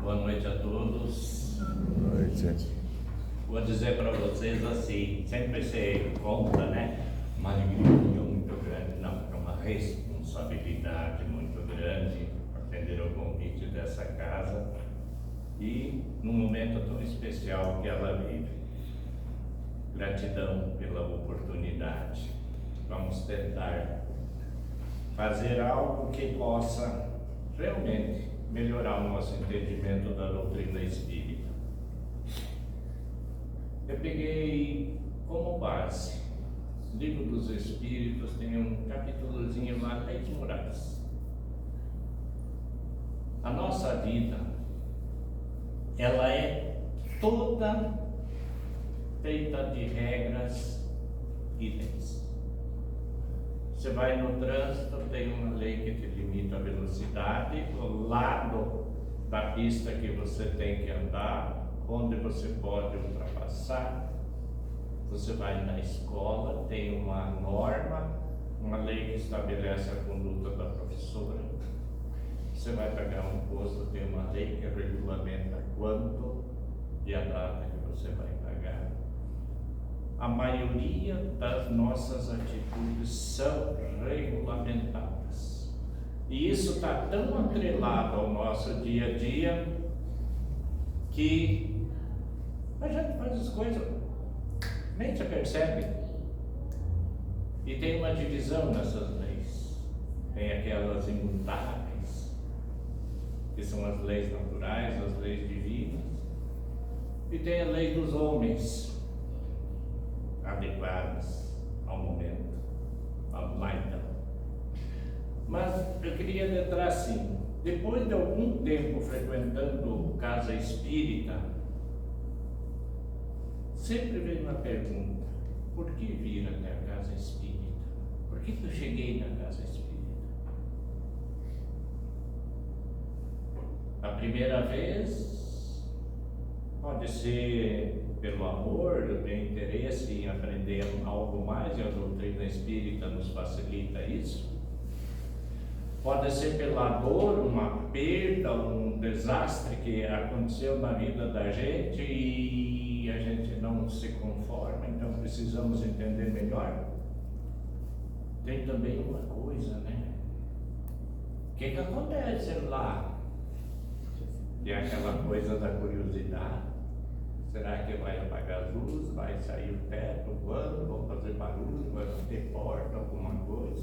Boa noite a todos. Boa noite. Vou dizer para vocês assim, sempre se conta, né? Uma alegria muito grande, não, é uma responsabilidade muito grande atender ao convite dessa casa e num momento tão especial que ela vive. Gratidão pela oportunidade. Vamos tentar fazer algo que possa realmente melhorar o nosso entendimento da doutrina espírita. Eu peguei como base o Livro dos Espíritos, tem um capítulozinho lá, Leis Morais. A nossa vida, ela é toda feita de regras e leis. Você vai no trânsito, tem uma lei que te limita a velocidade, o lado da pista que você tem que andar, onde você pode ultrapassar. Você vai na escola, tem uma norma, uma lei que estabelece a conduta da professora. Você vai pagar um imposto, tem uma lei que regulamenta quanto e a data que você vai pagar. A maioria das nossas atitudes são regulamentadas. E isso está tão atrelado ao nosso dia a dia que a gente faz as coisas, nem se percebe. E tem uma divisão nessas leis. Tem aquelas imutáveis, que são as leis naturais, as leis divinas. E tem a lei dos homens, adequadas ao momento, ao mais. Mas eu queria entrar assim, depois de algum tempo frequentando casa espírita, sempre veio uma pergunta: por que vir até a casa espírita? Por que eu cheguei na casa espírita? A primeira vez pode ser pelo amor, eu tenho interesse em aprender algo mais, e a doutrina espírita nos facilita isso. Pode ser pela dor, uma perda, um desastre que aconteceu na vida da gente e a gente não se conforma, então precisamos entender melhor. Tem também uma coisa, né? O que acontece lá? Tem aquela coisa da curiosidade. Será que vai apagar as luzes, vai sair o teto, voando, vão fazer barulho, vai ter porta, alguma coisa?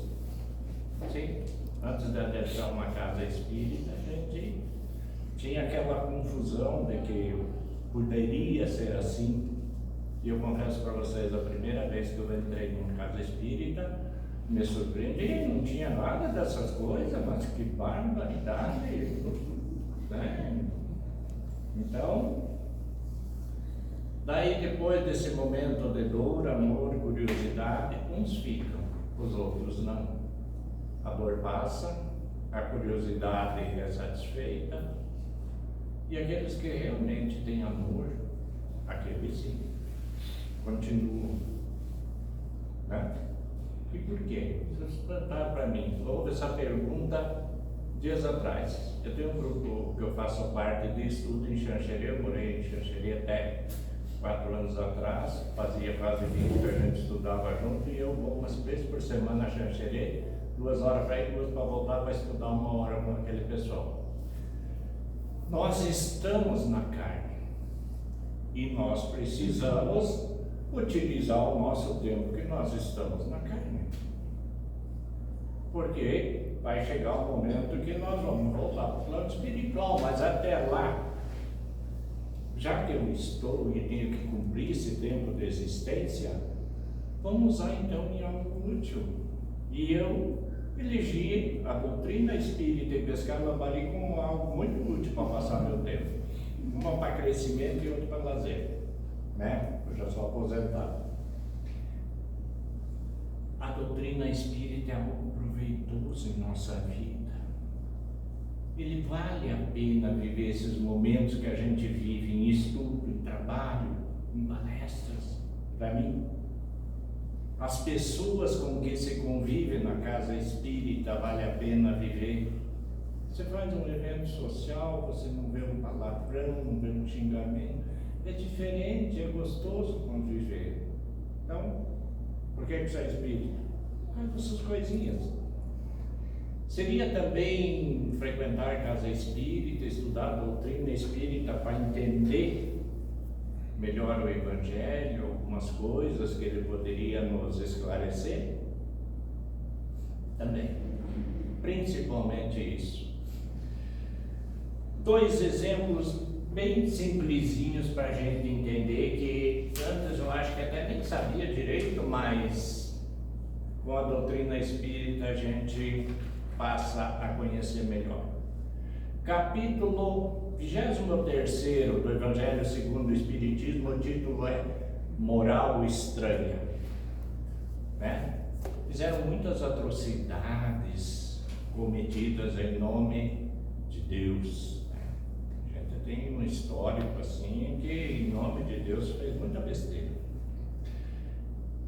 Sim, antes de adentrar uma casa espírita, a gente tinha aquela confusão de que poderia ser assim. E eu confesso para vocês, a primeira vez que eu entrei numa casa espírita, me surpreendi, não tinha nada dessas coisas, mas que barbaridade, né? Então, daí depois desse momento de dor, amor, curiosidade, uns ficam, os outros não. A dor passa, a curiosidade é satisfeita, e aqueles que realmente têm amor, aqueles sim, continuam, né? E por quê? Vocês perguntaram para mim, houve essa pergunta dias atrás. Eu tenho um grupo que eu faço parte de estudo em Xanxerê, eu morei em Xanxerê até 4 anos atrás, fazia quase 20 que a gente estudava junto, e eu vou umas 3 por semana a Xanxerê, 2 horas para ir, 2 para voltar, para estudar 1 hora com aquele pessoal. Nós estamos na carne e nós precisamos utilizar o nosso tempo que nós estamos na carne, porque vai chegar um momento que nós vamos voltar para o plano espiritual, mas até lá, já que eu estou e tenho que cumprir esse tempo de existência, vamos usar então em algo útil. E eu elegi a doutrina espírita e Pescava-Bari como algo muito útil para passar meu tempo. Uma para crescimento e outra para lazer, né? Eu já sou aposentado. A doutrina espírita é algo proveitoso em nossa vida. Ele vale a pena viver esses momentos que a gente vive em estudo, em trabalho, em palestras. Para mim, as pessoas com que se convive na casa espírita vale a pena viver. Você faz um evento social, você não vê um palavrão, não vê um xingamento. É diferente, é gostoso conviver. Então, por que você é espírita? Por causa dessas coisinhas. Seria também frequentar casa espírita, estudar a doutrina espírita para entender melhor o Evangelho, algumas coisas que ele poderia nos esclarecer? Também. Principalmente isso. 2 exemplos bem simplesinhos para a gente entender que antes eu acho que até nem sabia direito, mas com a doutrina espírita a gente passa a conhecer melhor. Capítulo 23º do Evangelho segundo o Espiritismo, o título é Moral Estranha, né? Fizeram muitas atrocidades cometidas em nome de Deus, né? A gente tem um histórico assim que em nome de Deus fez muita besteira.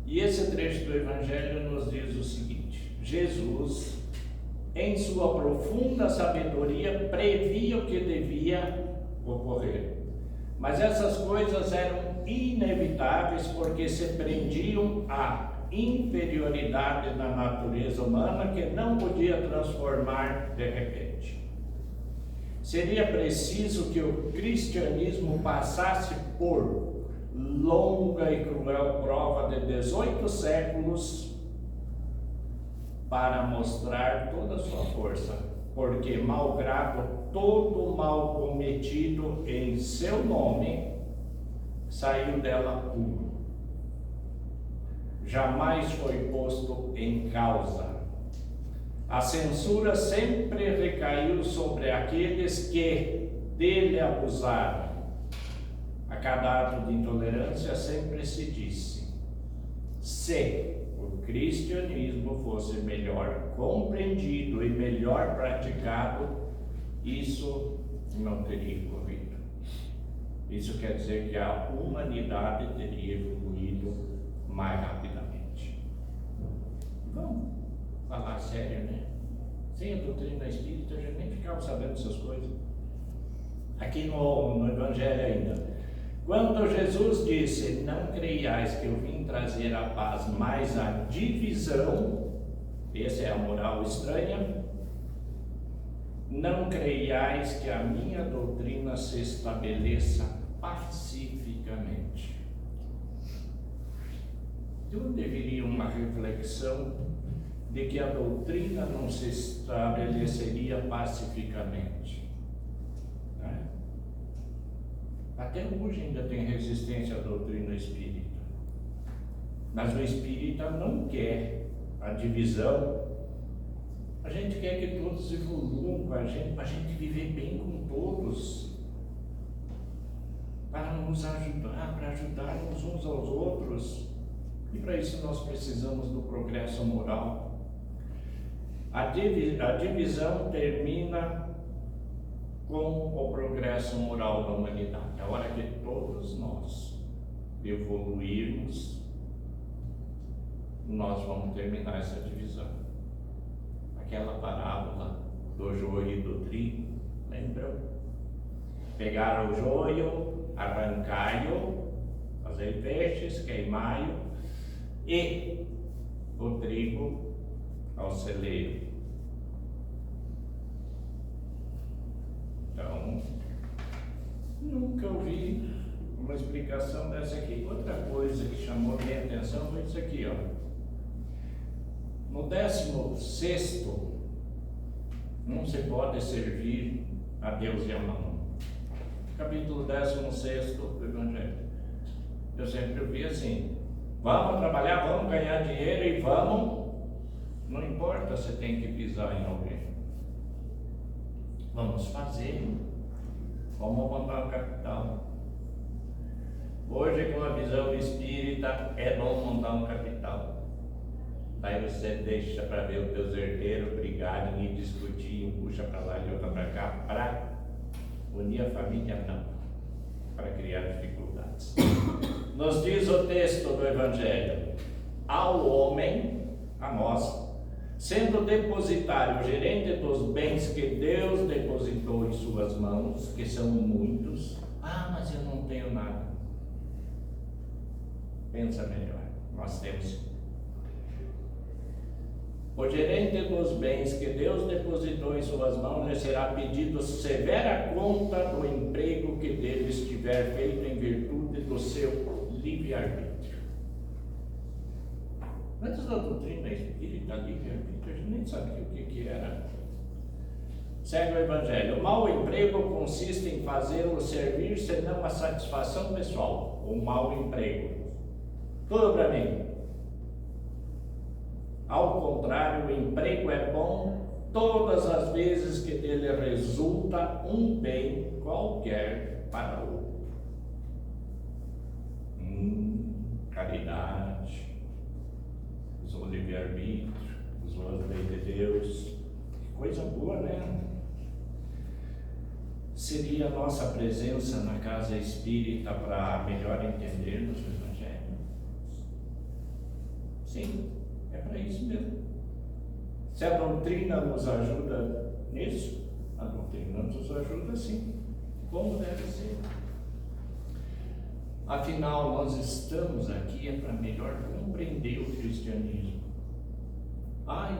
E esse trecho do Evangelho nos diz o seguinte: Jesus, em sua profunda sabedoria, previa o que devia ocorrer. Mas essas coisas eram inevitáveis porque se prendiam à inferioridade da natureza humana que não podia transformar de repente. Seria preciso que o cristianismo passasse por longa e cruel prova de 18 séculos para mostrar toda a sua força, porque malgrado todo o mal cometido em seu nome, saiu dela puro. Jamais foi posto em causa. A censura sempre recaiu sobre aqueles que dele abusaram. A cada ato de intolerância sempre se disse: se o cristianismo fosse melhor compreendido e melhor praticado, isso não teria ocorrido. Isso quer dizer que a humanidade teria evoluído mais rapidamente. Vamos falar sério, né? Sem a doutrina espírita, a gente nem ficava sabendo dessas coisas. Aqui no Evangelho ainda. Quando Jesus disse: não creiais que eu vim trazer a paz, mas a divisão, essa é a moral estranha, não creiais que a minha doutrina se estabeleça pacificamente. Então deveria uma reflexão de que a doutrina não se estabeleceria pacificamente, né? Até hoje ainda tem resistência à doutrina espírita, mas o espírita não quer a divisão. A gente quer que todos evoluam com a gente, para a gente viver bem com todos, para nos ajudar, para ajudarmos uns aos outros. E para isso nós precisamos do progresso moral. A divisão termina com o progresso moral da humanidade. A hora que todos nós evoluirmos, nós vamos terminar essa divisão. Aquela parábola do joio e do trigo, lembram? Pegaram o joio, arrancai-o, fazer peixes, queimai-o, e o trigo ao celeiro. Então, nunca ouvi uma explicação dessa aqui. Outra coisa que chamou minha atenção foi isso aqui, ó. No 16º, não se pode servir a Deus e a Mamon. Capítulo 16º do Evangelho. Eu sempre ouvi assim: vamos trabalhar, vamos ganhar dinheiro e vamos. Não importa se tem que pisar em alguém. Vamos fazer. Vamos montar um capital. Hoje, com a visão espírita, é bom montar um capital. Daí você deixa para ver os teus herdeiros brigarem e discutir, um puxa para lá e outro para cá, para unir a família, não, para criar dificuldades. Nos diz o texto do Evangelho: ao homem, a nós, sendo depositário, gerente dos bens que Deus depositou em suas mãos, que são muitos. Ah, mas eu não tenho nada. Pensa melhor, nós temos. O gerente dos bens que Deus depositou em suas mãos lhe será pedido severa conta do emprego que dele estiver feito em virtude do seu livre-arbítrio. Antes da doutrina espírita, livre-arbítrio, a gente nem sabia o que era. Segue o Evangelho. O mau emprego consiste em fazê-lo servir senão a satisfação pessoal. O mau emprego. Tudo para mim. Ao contrário, o emprego é bom todas as vezes que dele resulta um bem qualquer para o outro. Caridade, usou o livre-arbítrio, usou a lei de Deus. Que coisa boa, né? Seria a nossa presença na casa espírita para melhor entendermos o Evangelho? Sim. É para isso mesmo. Se a doutrina nos ajuda nisso, a doutrina nos ajuda sim, como deve ser. Afinal, nós estamos aqui para melhor compreender o cristianismo.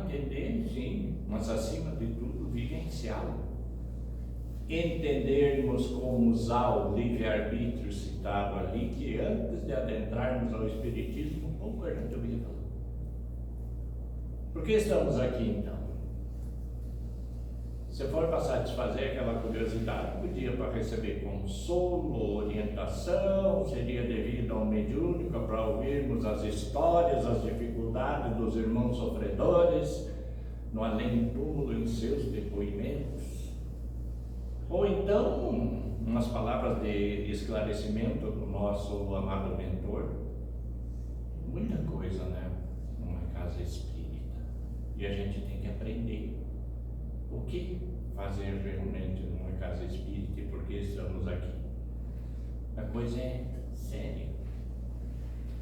Entender, sim, mas acima de tudo, vivenciá-lo. Entendermos como usar o livre-arbítrio citado ali, que antes de adentrarmos ao Espiritismo, um pouco a gente ouvia falar. Por que estamos aqui então? Se for para satisfazer aquela curiosidade, podia para receber consolo, orientação, seria devido ao mediúnico para ouvirmos as histórias, as dificuldades dos irmãos sofredores, no além-túmulo em seus depoimentos. Ou então, umas palavras de esclarecimento do nosso amado mentor. Muita coisa, né? Numa casa espírita. E a gente tem que aprender o que fazer realmente numa casa espírita e por que estamos aqui. A coisa é séria.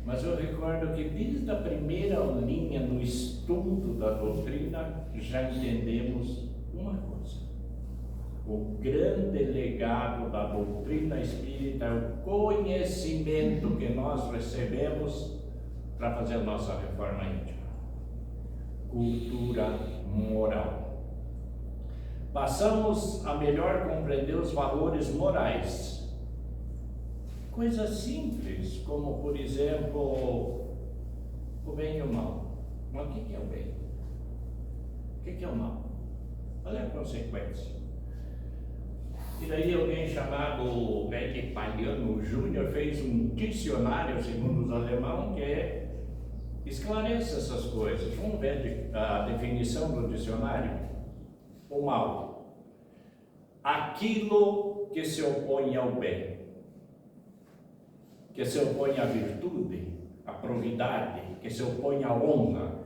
Mas eu recordo que desde a primeira linha no estudo da doutrina já entendemos uma coisa. O grande legado da doutrina espírita é o conhecimento que nós recebemos para fazer a nossa reforma íntima. Cultura moral. Passamos a melhor compreender os valores morais. Coisas simples, como por exemplo, o bem e o mal. Mas o que é o bem? O que é o mal? Qual é a consequência? E daí alguém chamado Ed Paliano Júnior fez um dicionário, segundo os alemães, que esclarece essas coisas. Vamos ver a definição do dicionário. O mal: aquilo que se opõe ao bem, que se opõe à virtude, à probidade, que se opõe à honra.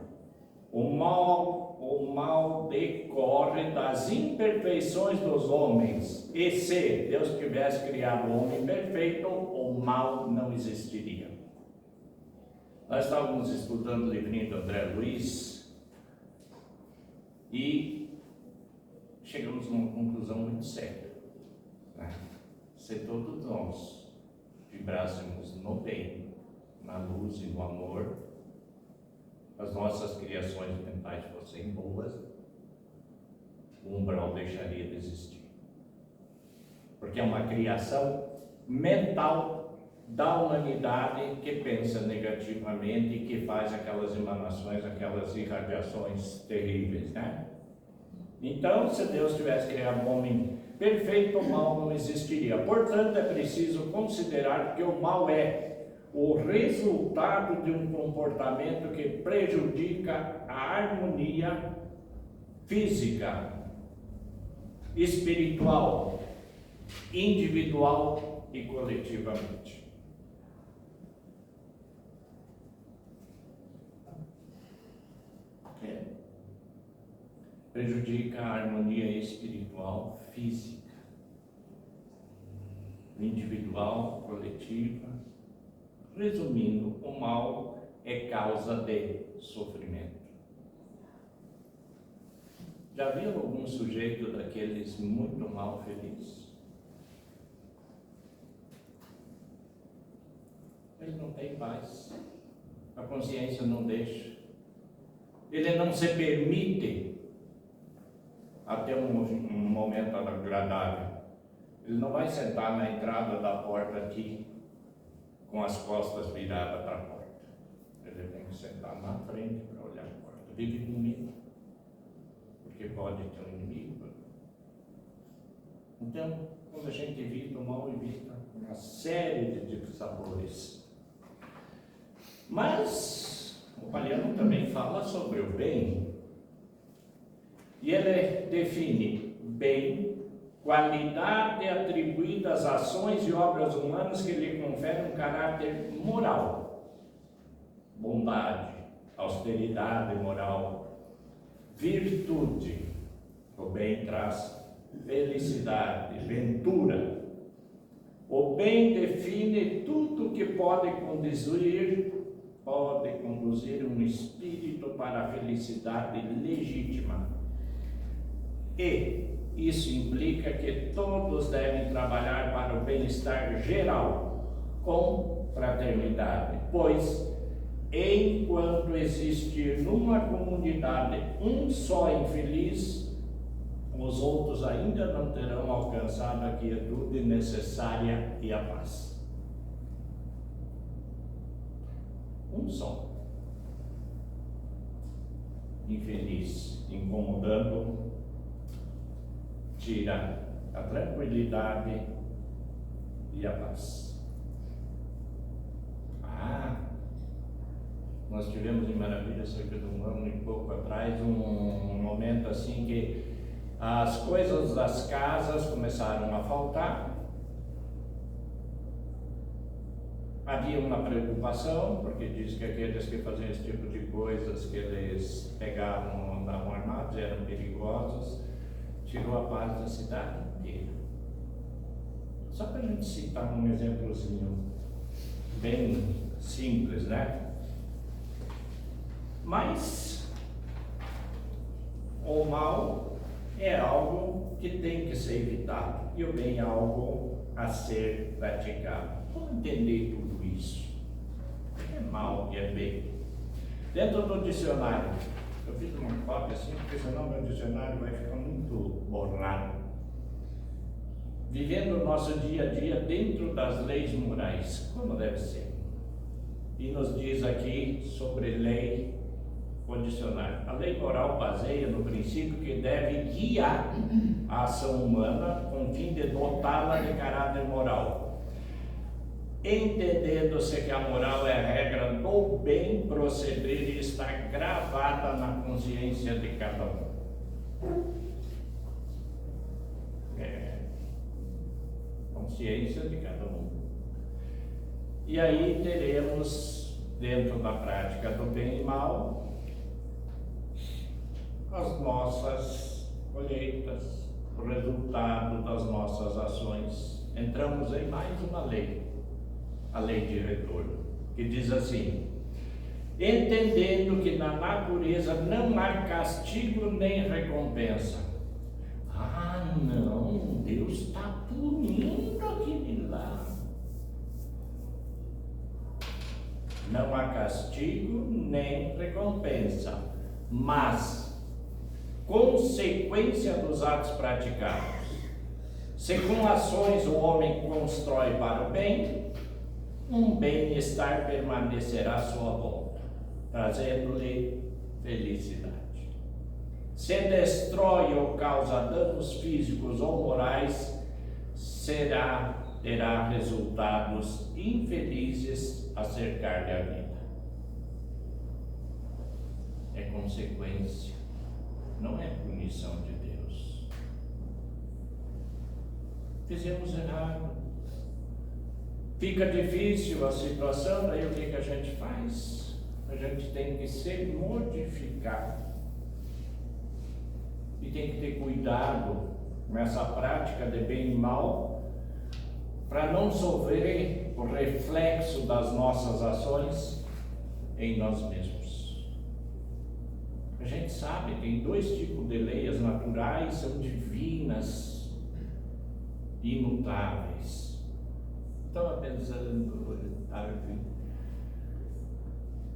O mal decorre das imperfeições dos homens, e se Deus tivesse criado o homem perfeito, o mal não existiria. Nós estávamos estudando o livrinho do André Luiz e chegamos a uma conclusão muito séria. Se todos nós vibrássemos no bem, na luz e no amor, as nossas criações mentais fossem boas, o umbral deixaria de existir. Porque é uma criação mental da humanidade que pensa negativamente e que faz aquelas emanações, aquelas irradiações terríveis, né? Então, se Deus tivesse criado o homem perfeito, o mal não existiria. Portanto, é preciso considerar que o mal é o resultado de um comportamento que prejudica a harmonia física, espiritual, individual e coletivamente. Prejudica a harmonia espiritual, física, individual, coletiva. Resumindo, o mal é causa de sofrimento. Já viu algum sujeito daqueles muito mal feliz? Ele não tem paz, a consciência não deixa, ele não se permite a ter um momento agradável. Ele não vai sentar na entrada da porta aqui com as costas viradas para a porta. Ele tem que sentar na frente para olhar a porta. Vive com medo, porque pode ter um inimigo. Então, quando a gente evita o mal, evita uma série de sabores. Mas o Paliano também fala sobre o bem. E ele define bem, qualidade atribuída às ações e obras humanas que lhe conferem um caráter moral. Bondade, austeridade moral, virtude. O bem traz felicidade, ventura. O bem define tudo que pode conduzir um espírito para a felicidade legítima. E isso implica que todos devem trabalhar para o bem-estar geral, com fraternidade, pois, enquanto existir numa comunidade um só infeliz, os outros ainda não terão alcançado a quietude necessária e a paz. Um só infeliz, incomodando, tira a tranquilidade e a paz. Nós tivemos em Maravilha, cerca de um ano e pouco atrás, um momento assim que as coisas das casas começaram a faltar. Havia uma preocupação, porque diz que aqueles que faziam esse tipo de coisas que eles pegavam, andavam armados, eram perigosos. Tirou a paz da cidade inteira. Só para a gente citar um exemplozinho bem simples, né? Mas o mal é algo que tem que ser evitado e o bem é algo a ser praticado. Como entender tudo isso? É mal e é bem. Dentro do dicionário, eu fiz uma cópia assim, porque senão meu dicionário vai ficar muito borrado. Vivendo o nosso dia a dia dentro das leis morais, como deve ser. E nos diz aqui sobre lei o dicionário. A lei moral baseia no princípio que deve guiar a ação humana com o fim de dotá-la de caráter moral. Entendendo-se que a moral é a regra do bem proceder e está gravada na consciência de cada um. Consciência de cada um. E aí teremos, dentro da prática do bem e mal, as nossas colheitas, o resultado das nossas ações. Entramos em mais uma lei, a lei de retorno, que diz assim: entendendo que na natureza não há castigo nem recompensa. Não, Deus está punindo aquele lá. Não há castigo nem recompensa, mas consequência dos atos praticados. Se com ações o homem constrói para o bem, um bem-estar permanecerá à sua volta, trazendo-lhe felicidade. Se destrói ou causa danos físicos ou morais, terá resultados infelizes a cercar-lhe a vida. É consequência, não é punição de Deus. Fizemos errado, fica difícil a situação, daí o que a gente faz? A gente tem que se modificar. E tem que ter cuidado nessa prática de bem e mal, para não sofrer o reflexo das nossas ações em nós mesmos. A gente sabe, tem dois tipos de leis, as naturais são divinas, imutáveis. Estava pensando,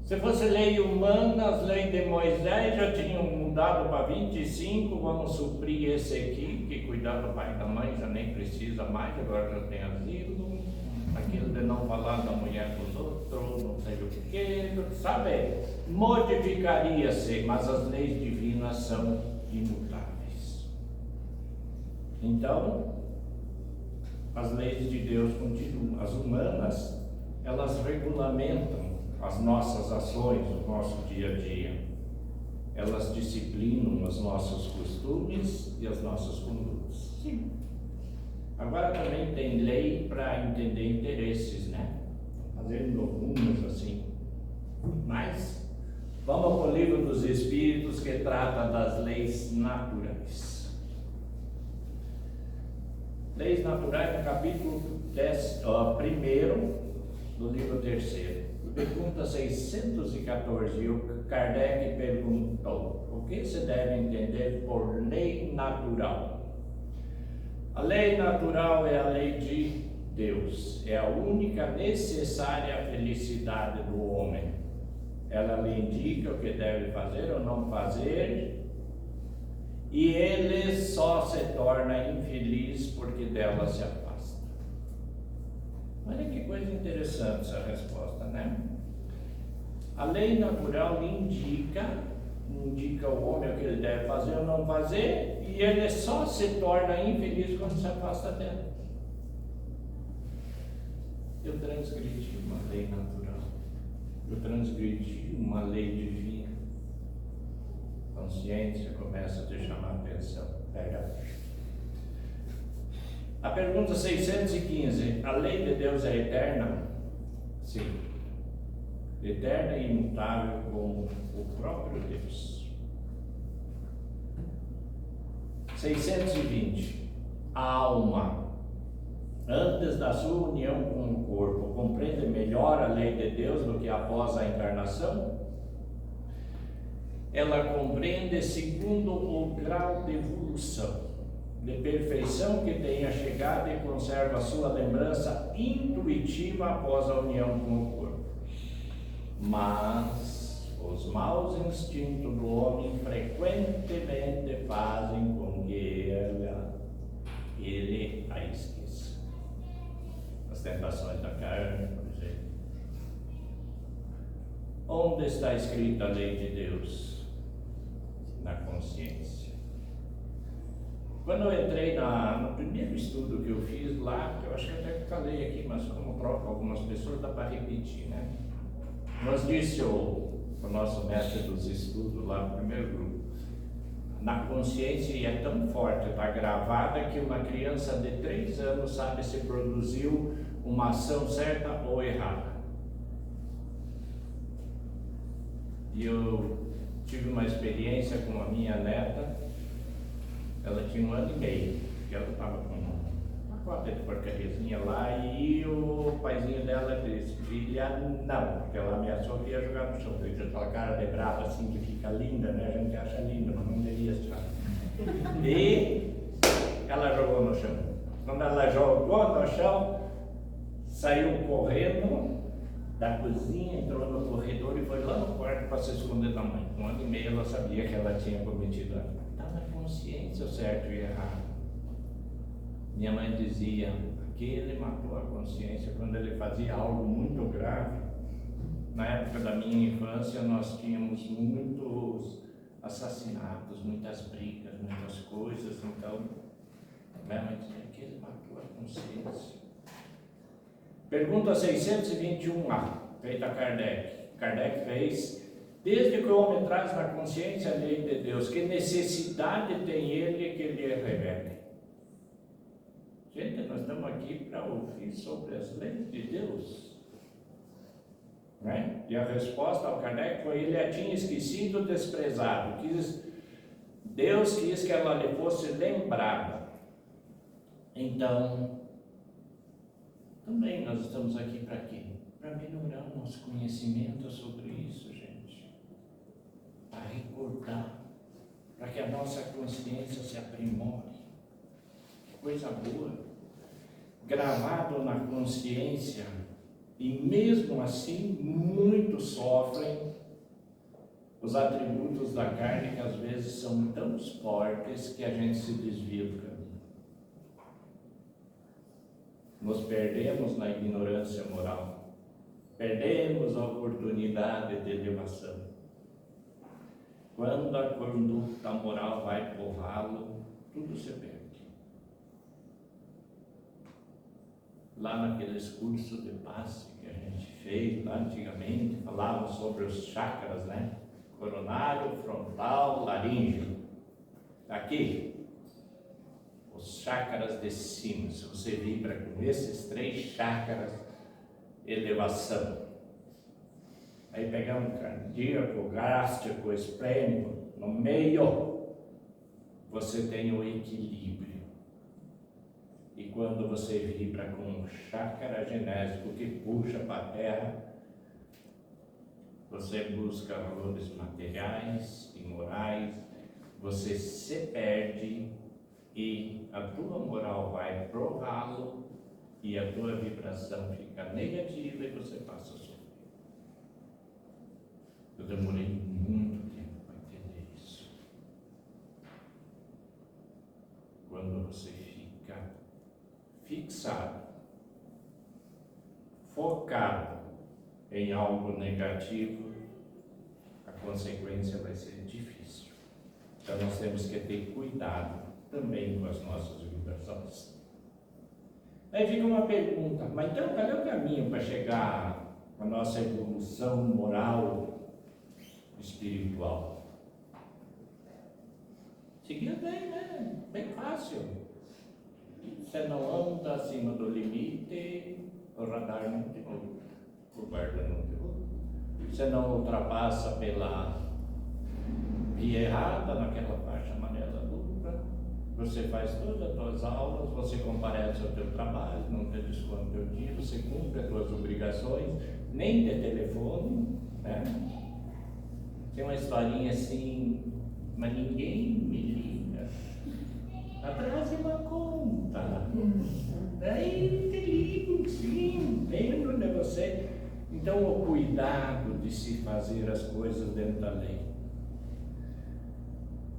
se fosse lei humana, as leis de Moisés já tinham mudado para 25, vamos suprir esse aqui, que cuidar do pai e da mãe já nem precisa mais, agora já tem asilo, aquilo de não falar da mulher com os outros, não sei o que, sabe? Modificaria-se, mas as leis divinas são imutáveis. Então, as leis de Deus continuam, as humanas, elas regulamentam as nossas ações, o nosso dia a dia. Elas disciplinam os nossos costumes e as nossas condutas. Sim. Agora também tem lei para entender interesses, né? Fazendo algumas assim. Mas vamos para o livro dos Espíritos, que trata das leis naturais. Leis naturais, no capítulo 1 do livro 3. Pergunta 614, o Kardec perguntou: o que se deve entender por lei natural? A lei natural é a lei de Deus, é a única necessária à felicidade do homem. Ela lhe indica o que deve fazer ou não fazer, e ele só se torna infeliz porque dela se afasta. Olha que coisa interessante essa resposta, né? A lei natural indica o homem o que ele deve fazer ou não fazer, e ele só se torna infeliz quando se afasta dela. Eu transgredi uma lei natural, eu transgredi uma lei divina. A consciência começa a te chamar a atenção. Pega. A pergunta 615, a lei de Deus é eterna? Sim. Eterna e imutável como o próprio Deus. 620, a alma, antes da sua união com o corpo, compreende melhor a lei de Deus do que após a encarnação? Ela compreende segundo o grau de evolução, de perfeição que tenha chegado e conserva a sua lembrança intuitiva após a união com o corpo. Mas os maus instintos do homem frequentemente fazem com que ele a esqueça. As tentações da carne, por exemplo. Onde está escrita a lei de Deus? Na consciência. Quando eu entrei no primeiro estudo que eu fiz lá, eu acho que até falei aqui, mas como troca algumas pessoas, dá para repetir, né? Nos disse o nosso mestre dos estudos lá no primeiro grupo, na consciência, e é tão forte, está gravada, que uma criança de 3 anos sabe se produziu uma ação certa ou errada. E eu tive uma experiência com a minha neta. Ela tinha 1 ano e meio, que ela estava com uma cópia de porcariazinha lá, e o paizinho dela disse: filha, não, porque ela ameaçou que ia jogar no chão. Fez aquela cara de brava assim, que fica linda, né? A gente acha linda, mas não devia estar. E ela jogou no chão. Quando ela jogou no chão, saiu correndo da cozinha, entrou no corredor e foi lá no quarto para se esconder da mãe. 1 ano e meio ela sabia que ela tinha cometido a consciência, o certo e o errado. Minha mãe dizia que ele matou a consciência quando ele fazia algo muito grave. Na época da minha infância, nós tínhamos muitos assassinatos, muitas brigas, muitas coisas. Então, minha mãe dizia que ele matou a consciência. Pergunta 621A, feita a Kardec. Kardec fez: desde que o homem traz na consciência a lei de Deus, que necessidade tem ele que lhe revele? Gente, nós estamos aqui para ouvir sobre as leis de Deus. Né? E a resposta ao Kardec foi: ele a tinha esquecido, desprezado. Deus quis que ela lhe fosse lembrada. Então, também nós estamos aqui para quê? Para melhorar o nosso conhecimento sobre isso, gente. a recordar, para que a nossa consciência se aprimore. Coisa boa, gravado na consciência, e mesmo assim muitos sofrem os atributos da carne, que às vezes são tão fortes que a gente se desvia do caminho. Nos perdemos na ignorância moral, perdemos a oportunidade de elevação. Quando a conduta moral vai pro ralo, tudo se perde. Lá naqueles cursos de passe que a gente fez lá antigamente, falavam sobre os chakras, né? Coronário, frontal, laríngeo. Aqui, os chakras de cima. Se você vibra com esses 3 chakras, elevação. Aí pegamos cardíaco, gástrico, esplênico, no meio você tem o equilíbrio. E quando você vibra com um chakra genésico que puxa para a terra, você busca valores materiais e morais, você se perde e a tua moral vai pro ralo e a tua vibração fica negativa e você passa a sofrer. Eu demorei muito tempo para entender isso. Quando você fica fixado, focado em algo negativo, a consequência vai ser difícil. Então nós temos que ter cuidado também com as nossas vibrações. Aí fica uma pergunta, mas então cadê o caminho para chegar à nossa evolução moral, espiritual? Seguir bem, né? Bem fácil. Você não anda acima do limite, o radar não derruba, o guarda não derruba. Você não ultrapassa pela via errada, naquela faixa amarela dupla. Você faz todas as suas aulas, você comparece ao teu trabalho, não te desconta o teu dia, você cumpre as suas obrigações, nem de telefone, né? Tem uma historinha assim, mas ninguém me liga. Atrás uma conta. Daí te ligo, sim, lembro de você. Então o cuidado de se fazer as coisas dentro da lei.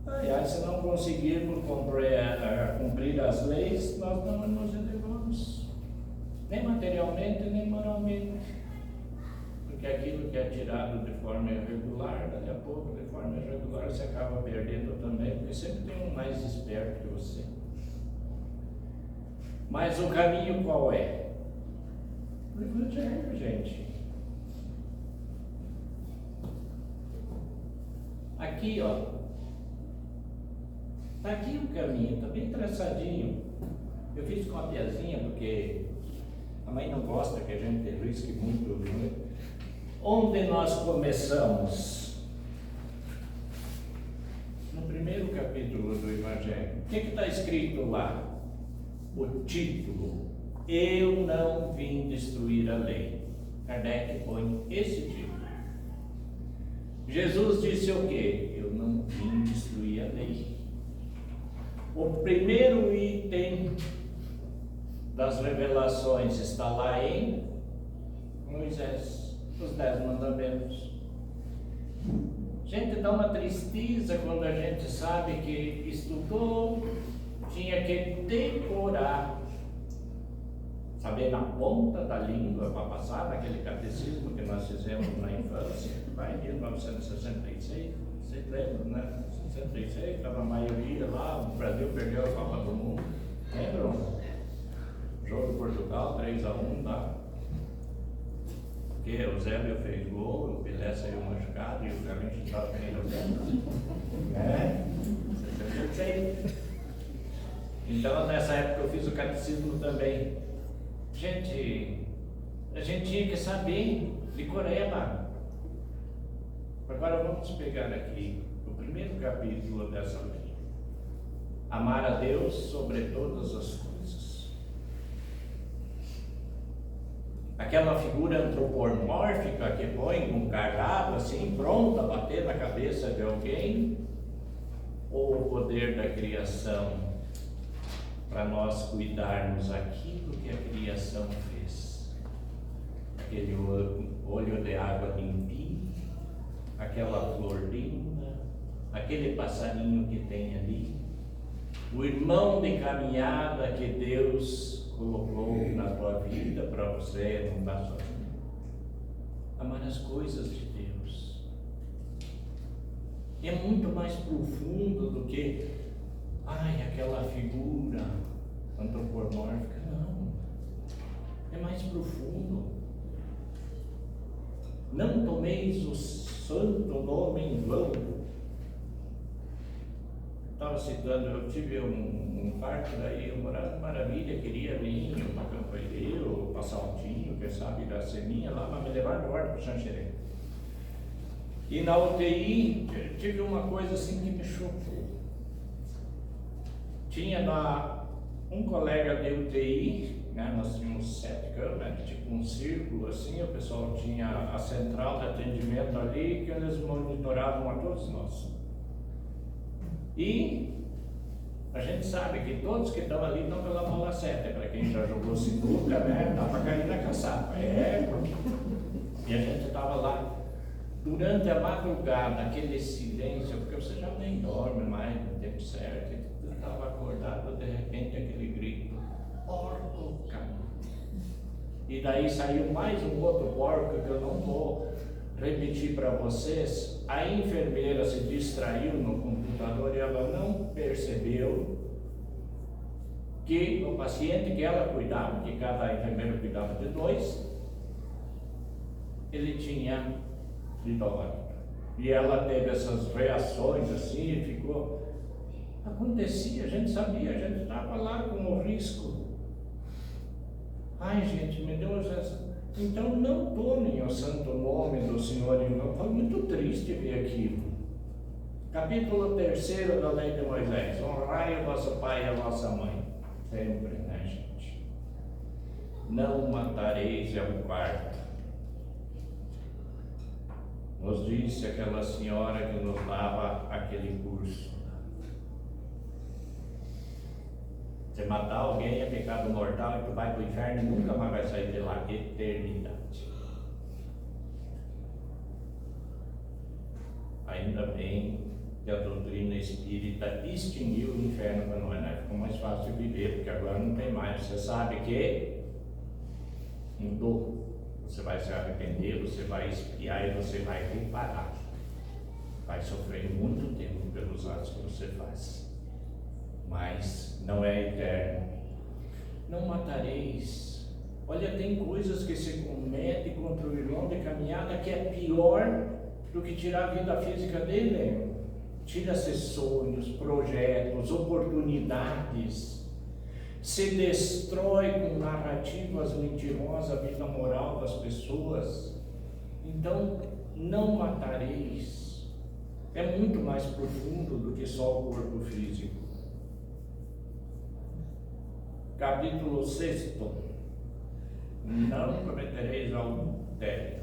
Aliás, se não conseguirmos cumprir as leis, nós não nos elevamos, nem materialmente, nem moralmente. Porque aquilo que é tirado de forma irregular, daqui a pouco, de forma irregular, você acaba perdendo também, porque sempre tem um mais esperto que você. Mas o caminho qual é? O Evangelho, gente. Aqui, ó. Está aqui o caminho, está bem traçadinho. Eu fiz copiazinha porque a mãe não gosta que a gente risque muito, né? Onde nós começamos? No primeiro capítulo do Evangelho. O que está escrito lá? O título: Eu não vim destruir a lei. Kardec põe esse título. Jesus disse o quê? Eu não vim destruir a lei. O primeiro item das revelações está lá em Moisés, os 10 mandamentos. Gente, dá uma tristeza quando a gente sabe que estudou, tinha que decorar, saber na ponta da língua para passar naquele catecismo que nós fizemos na infância, lá em 1966, vocês lembram, né? 66, estava a maioria lá, o Brasil perdeu a Copa do Mundo, lembram? Jogo Portugal, 3-1, tá? Porque o Zébio fez gol, o Pelé saiu machucado e o Garrincha estava perdendo. É? 66. Então, nessa época eu fiz o catecismo também. Gente, a gente tinha que saber decoreba. Agora vamos pegar aqui o primeiro capítulo dessa lei. Amar a Deus sobre todas as coisas. Aquela figura antropomórfica que põe um cajado assim, pronta a bater na cabeça de alguém, ou o poder da criação para nós cuidarmos aquilo que a criação fez? Aquele olho de água limpinho, aquela flor linda, aquele passarinho que tem ali, o irmão de caminhada que Deus colocou na tua vida para você não estar sozinho. Amar as coisas de Deus é muito mais profundo do que aquela figura antropomórfica. Não, é mais profundo. Não tomeis o santo nome em vão. Estava citando, eu tive um parto daí, eu morava em Maravilha, queria vir para Campoeiro, para Saltinho, quem sabe Iraceminha, lá, mas me levaram de volta para Xanxerê. E na UTI, tive uma coisa assim que me chocou. Tinha lá um colega de UTI, né, nós tínhamos 7 câmeras, tipo um círculo assim, o pessoal tinha a central de atendimento ali, que eles monitoravam a todos nós. E a gente sabe que todos que estão ali estão pela bola certa, para quem já jogou sinuca, né, dá para cair na caçapa. E a gente estava lá durante a madrugada, aquele silêncio, porque você já nem dorme mais no tempo certo. Eu estava acordado, de repente aquele grito, porco, cara. E daí saiu mais um outro porco que eu não vou repetir para vocês. A enfermeira se distraiu no computador e ela não percebeu que o paciente que ela cuidava, que cada enfermeira cuidava de 2, ele tinha ido ao óbito. E ela teve essas reações assim e ficou. Acontecia, a gente sabia, a gente estava lá com o risco. Ai, gente, meu Deus, então não tomem o santo nome do Senhor em vão. Foi muito triste ver aquilo. Capítulo 3 da lei de Moisés: honrai o vosso pai e a vossa mãe. Sempre, né, gente? Não matareis é o quarto. Nos disse aquela senhora que nos dava aquele curso. Se matar alguém é pecado mortal e tu vai para o inferno e nunca mais vai sair de lá, eternidade. Ainda bem que a doutrina espírita extinguiu o inferno para nós, né? Ficou mais fácil de viver, porque agora não tem mais. Você sabe que mudou. Você vai se arrepender, você vai expiar e você vai reparar. Vai sofrer muito tempo pelos atos que você faz. Mas não é eterno. Não matareis. Olha, tem coisas que se comete contra o irmão de caminhada que é pior do que tirar a vida física dele. Tira-se sonhos, projetos, oportunidades. Se destrói com narrativas mentirosas a vida moral das pessoas. Então, não matareis. É muito mais profundo do que só o corpo físico. Capítulo 6. Não cometereis adultério.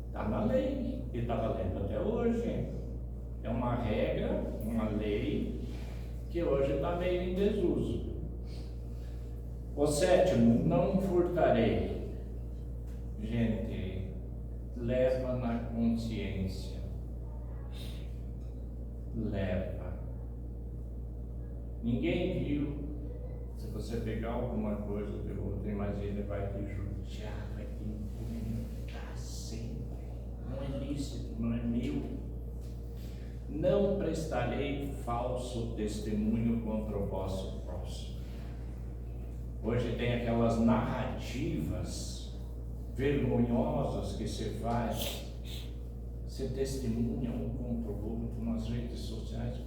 Está na lei, e está valendo até hoje. É uma regra, uma lei, que hoje está meio em desuso. O 7, não furtarei. Gente, leva na consciência. Leva. Ninguém viu. Se você pegar alguma coisa de outro, imagina, vai te judiar, vai te incomodar sempre. Não é lícito, não é meu. Não prestarei falso testemunho contra o vosso próximo. Hoje tem aquelas narrativas vergonhosas que se faz. Se testemunha um contra o outro nas redes sociais.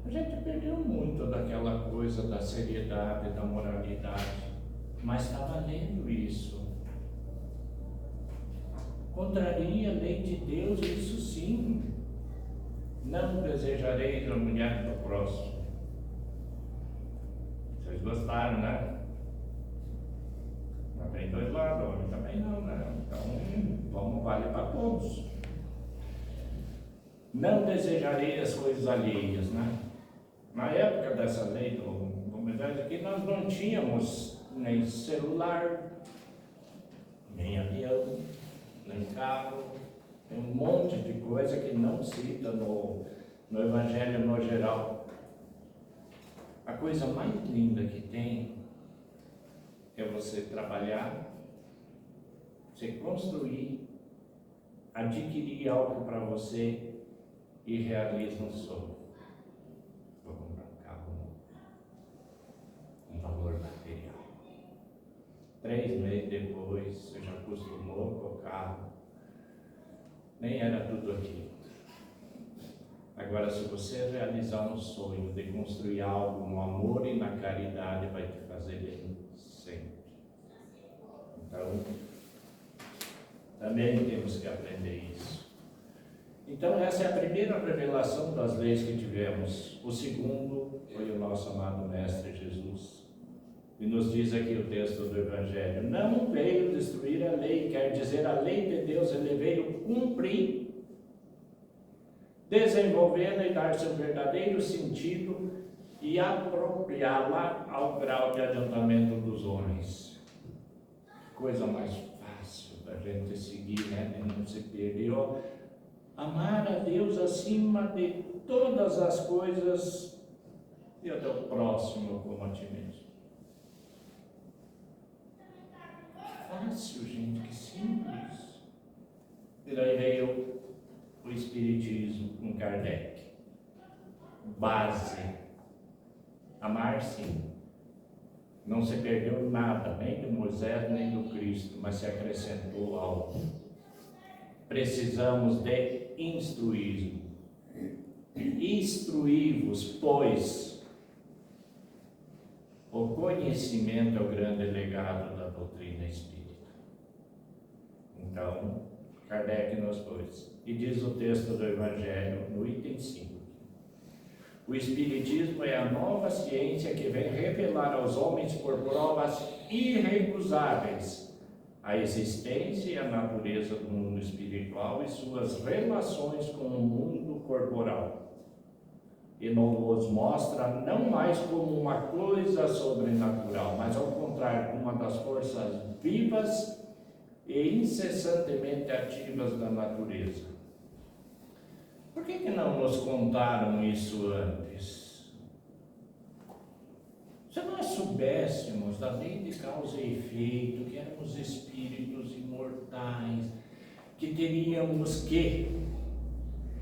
A gente perdeu muito daquela coisa da seriedade, da moralidade, mas está valendo isso. Contraria a lei de Deus, isso sim. Não desejareis a mulher do próximo. Vocês gostaram, né? Não tem dois lados, homem também não, né? Então, vale para todos. Não desejarei as coisas alheias, né? Na época dessa lei do Moisés aqui, nós não tínhamos nem celular, nem avião, nem carro. Tem um monte de coisa que não cita no Evangelho no geral. A coisa mais linda que tem é você trabalhar, você construir, adquirir algo para você e realiza um sonho. Vou comprar um carro novo, um valor material. 3 meses depois, você já acostumou com o carro, nem era tudo aquilo. Agora, se você realizar um sonho de construir algo no amor e na caridade, vai te fazer bem sempre. Então, também temos que aprender isso. Então, essa é a primeira revelação das leis que tivemos. O segundo foi o nosso amado Mestre Jesus. E nos diz aqui o texto do Evangelho: não veio destruir a lei, quer dizer, a lei de Deus, ele veio cumprir, desenvolvê-la e dar seu verdadeiro sentido e apropriá-la ao grau de adiantamento dos homens. Coisa mais fácil da gente seguir, né? De não se perder. Amar a Deus acima de todas as coisas e ao teu próximo como a ti mesmo. Fácil, gente, que simples. E daí veio o Espiritismo com Kardec. Base. Amar, sim. Não se perdeu nada, nem do Moisés, nem do Cristo, mas se acrescentou algo. Precisamos de instruir. Instruí-vos, pois o conhecimento é o grande legado da doutrina espírita. Então, Kardec nos pôs. E diz o texto do Evangelho, no item 5. O Espiritismo é a nova ciência que vem revelar aos homens por provas irrecusáveis a existência e a natureza do mundo espiritual e suas relações com o mundo corporal. E nos mostra não mais como uma coisa sobrenatural, mas ao contrário, como uma das forças vivas e incessantemente ativas da natureza. Por que não nos contaram isso antes? Se nós soubéssemos da lei de causa e efeito, que éramos espíritos imortais, que teríamos que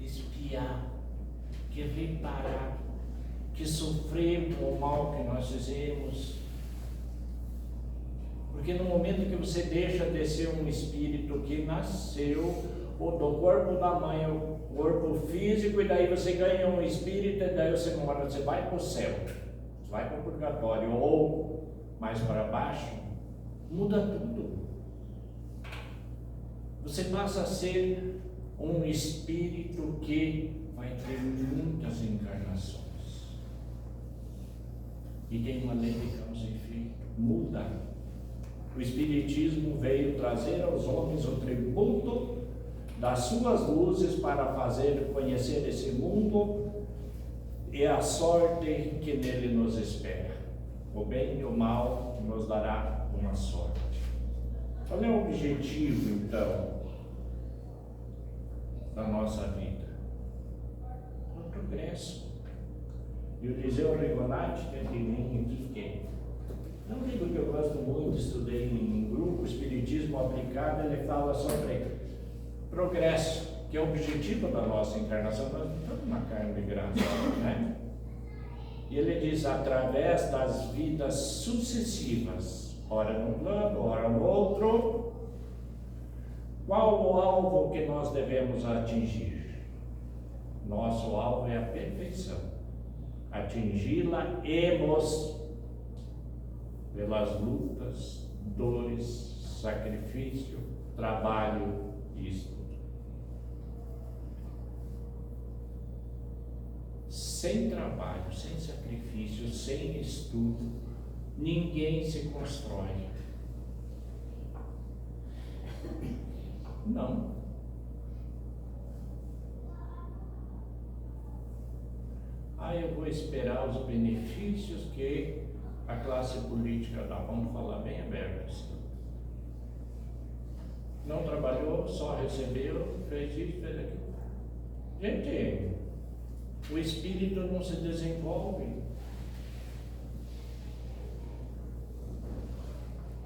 espiar, que reparar, que sofremos o mal que nós fizemos. Porque no momento que você deixa de ser um espírito que nasceu do corpo da mãe, o corpo físico, e daí você ganha um espírito, e daí você morre, você vai para o céu, você vai para o purgatório, ou mais para baixo, muda tudo. Você passa a ser um espírito que vai ter muitas encarnações. E tem uma lei de causa e efeito, muda. O Espiritismo veio trazer aos homens o tributo das suas luzes para fazer conhecer esse mundo e a sorte que nele nos espera. O bem e o mal nos dará uma sorte. Qual é o objetivo, então, da nossa vida? O progresso. E o Eliseu Regonati tem de mim aqui que é um livro que eu gosto muito, estudei em grupo, Espiritismo Aplicado. Ele fala sobre progresso, que é o objetivo da nossa encarnação. Nós não estamos na carne de graça, né? E ele diz, através das vidas sucessivas, ora num plano, ora no outro, qual o alvo que nós devemos atingir? Nosso alvo é a perfeição. Atingi-la-emos pelas lutas, dores, sacrifício, trabalho e estudo. Sem trabalho, sem sacrifício, sem estudo, ninguém se constrói. Não. Eu vou esperar os benefícios que a classe política dá. Vamos falar bem aberto assim. Não trabalhou, só recebeu, fez isso, fez aquilo. Gente, o espírito não se desenvolve.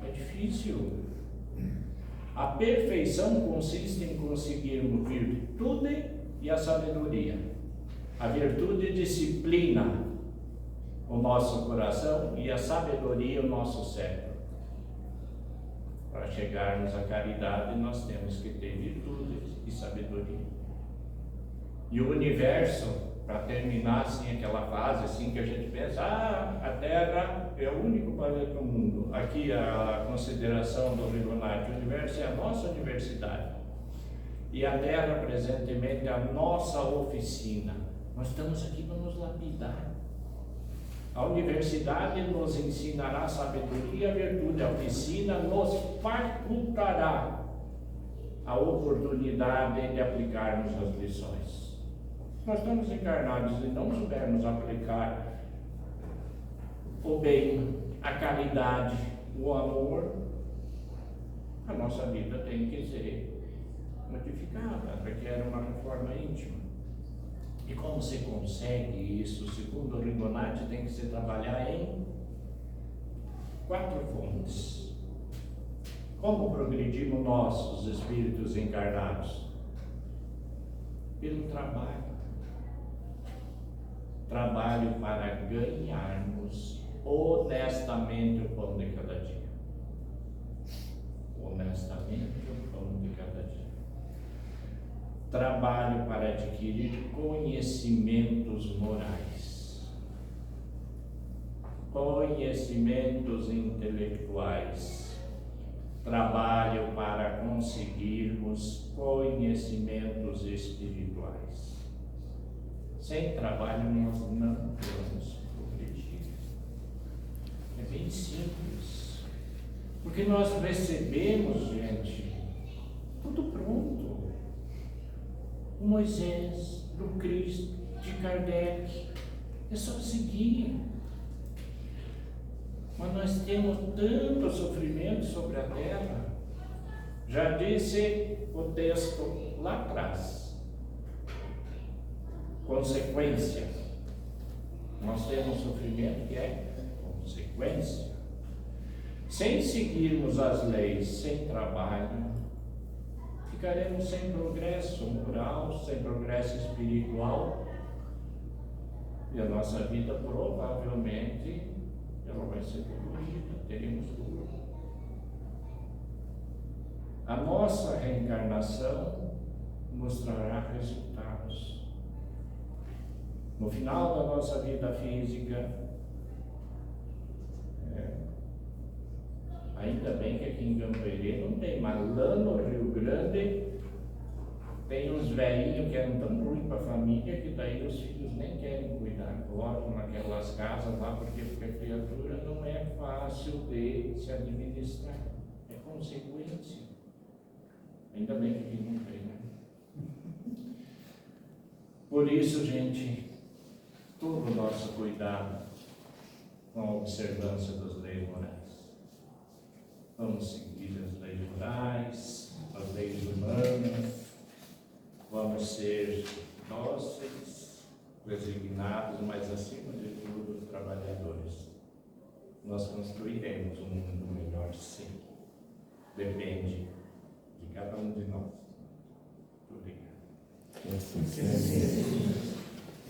É difícil. A perfeição consiste em conseguirmos virtude e a sabedoria. A virtude disciplina o nosso coração e a sabedoria o nosso cérebro. Para chegarmos à caridade, nós temos que ter virtude e sabedoria. E o universo, para terminar assim aquela fase assim que a gente pensa, a Terra é o único planeta do mundo. Aqui a consideração do Rigonati, o universo é a nossa universidade. E a Terra, presentemente, é a nossa oficina. Nós estamos aqui para nos lapidar. A universidade nos ensinará a sabedoria e a virtude. A oficina nos facultará a oportunidade de aplicarmos as lições. Nós estamos encarnados e não soubermos aplicar o bem, a caridade, o amor, a nossa vida tem que ser modificada, requer uma reforma íntima. E como se consegue isso? Segundo o Rigonati, tem que se trabalhar em 4 fontes. Como progredimos nós, os espíritos encarnados? Pelo trabalho. Trabalho para ganharmos honestamente o pão de cada dia. Honestamente o pão de cada dia. Trabalho para adquirir conhecimentos morais, conhecimentos intelectuais, trabalho para conseguirmos conhecimentos espirituais. Sem trabalho nós não vamos progredir. É bem simples, porque nós recebemos, gente, tudo pronto. O Moisés, do Cristo, de Kardec, é só seguir. Mas nós temos tanto sofrimento sobre a terra. Já disse o texto lá atrás. Consequência. Nós temos sofrimento que é consequência. Sem seguirmos as leis, sem trabalho, ficaremos sem progresso moral, sem progresso espiritual, e a nossa vida provavelmente ela vai ser poluída, teremos dor. A nossa reencarnação mostrará resultados. No final da nossa vida física, ainda bem que aqui em Campeirê não tem, mas lá no Rio Grande tem uns velhinhos que eram tão ruins para a família que daí os filhos nem querem cuidar, colocam naquelas casas lá porque a criatura não é fácil de se administrar, é consequência. Ainda bem que aqui não tem, né? Por isso, gente, todo o nosso cuidado com a observância das leis morais. Vamos seguir as leis morais, as leis humanas, vamos ser dóceis, resignados, mas acima de tudo, trabalhadores. Nós construiremos um mundo melhor, sim. Depende de cada um de nós. Muito obrigado.